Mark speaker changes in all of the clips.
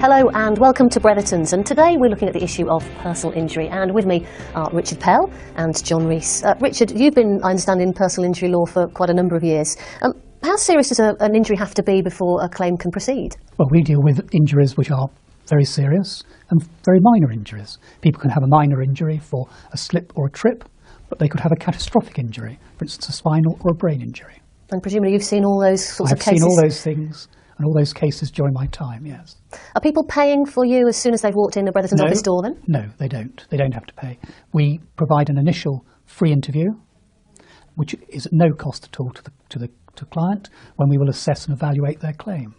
Speaker 1: Hello and welcome to Bretherton's, and today we're looking at the issue of personal injury, and with me are Richard Pell and John Rees. Richard, you've been, I understand, in personal injury law for quite a number of years. How serious does an injury have to be before a claim can proceed?
Speaker 2: Well, we deal with injuries which are very serious and very minor injuries. People can have a minor injury for a slip or a trip, but they could have a catastrophic injury, for instance a spinal or a brain injury.
Speaker 1: And presumably you've seen all those sorts of cases?
Speaker 2: I've seen all those things and all those cases during my time, yes.
Speaker 1: Are people paying for you as soon as they've walked in the Bretherton's office door then?
Speaker 2: No, they don't. They don't have to pay. We provide an initial free interview, which is at no cost at all to the client, when we will assess and evaluate their claim.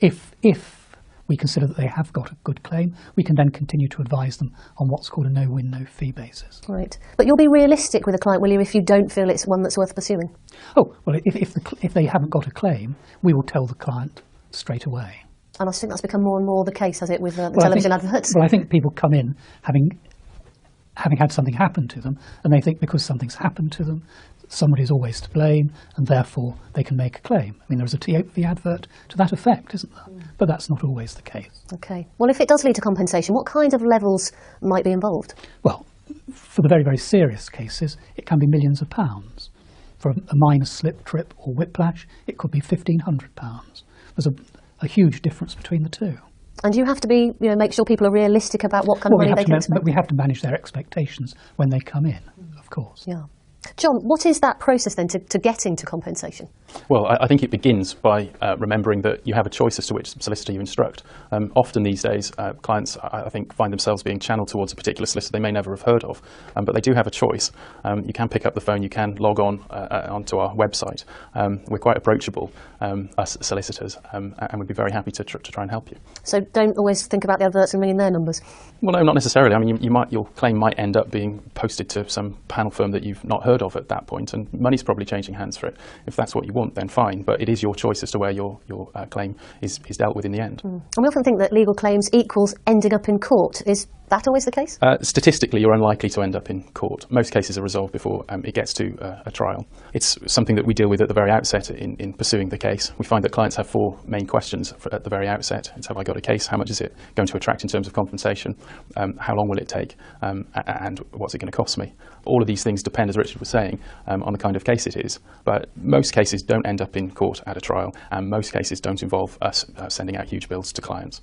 Speaker 2: If we consider that they have got a good claim, we can then continue to advise them on what's called a no-win, no-fee basis.
Speaker 1: Right. But you'll be realistic with a client, will you, if you don't feel it's one that's worth pursuing?
Speaker 2: Oh, well, if they haven't got a claim, we will tell the client straight away.
Speaker 1: And I think that's become more and more the case, has it, with the television adverts?
Speaker 2: Well, I think people come in having had something happen to them, and they think because something's happened to them, somebody's always to blame, and therefore they can make a claim. I mean, there's a TV advert to that effect, isn't there? But that's not always the case. Okay.
Speaker 1: Well, if it does lead to compensation, what kind of levels might be involved?
Speaker 2: Well, for the very, very serious cases, it can be millions of pounds. For a minor slip, trip or whiplash, it could be £1,500. There's a huge difference between the two.
Speaker 1: And you have to be, make sure people are realistic about what kind of money they can expect.
Speaker 2: But we have to manage their expectations when they come in, of course.
Speaker 1: Yeah. John, what is that process then to getting to compensation?
Speaker 3: Well, I think it begins by remembering that you have a choice as to which solicitor you instruct. Often these days, clients, I think, find themselves being channeled towards a particular solicitor they may never have heard of, but they do have a choice. You can pick up the phone, you can log on onto our website. We're quite approachable, us solicitors, and we'd be very happy to try and help you.
Speaker 1: So don't always think about the adverts and ringing their numbers?
Speaker 3: Well, no, not necessarily. I mean, your claim might end up being posted to some panel firm that you've not heard of at that point, and money's probably changing hands for it. If that's what you want, then fine, but it is your choice as to where your claim is dealt with in the end.
Speaker 1: And we often think that legal claims equals ending up in court. Is that always the case?
Speaker 3: Statistically, you're unlikely to end up in court. Most cases are resolved before it gets to a trial. It's something that we deal with at the very outset in pursuing the case. We find that clients have four main questions at the very outset. It's: have I got a case? How much is it going to attract in terms of compensation? How long will it take? And what's it going to cost me? All of these things depend, as Richard was saying, on the kind of case it is. But most cases don't end up in court at a trial, and most cases don't involve us sending out huge bills to clients.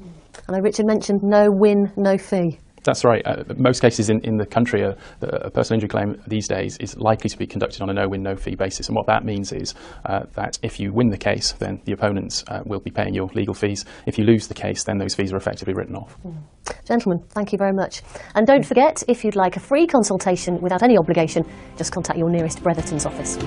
Speaker 1: I know Richard mentioned no win, no fee.
Speaker 3: That's right. Most cases in the country, a personal injury claim these days is likely to be conducted on a no-win, no-fee basis. And what that means is that if you win the case, then the opponents will be paying your legal fees. If you lose the case, then those fees are effectively written off.
Speaker 1: Gentlemen, thank you very much. And don't forget, if you'd like a free consultation without any obligation, just contact your nearest Bretherton's office.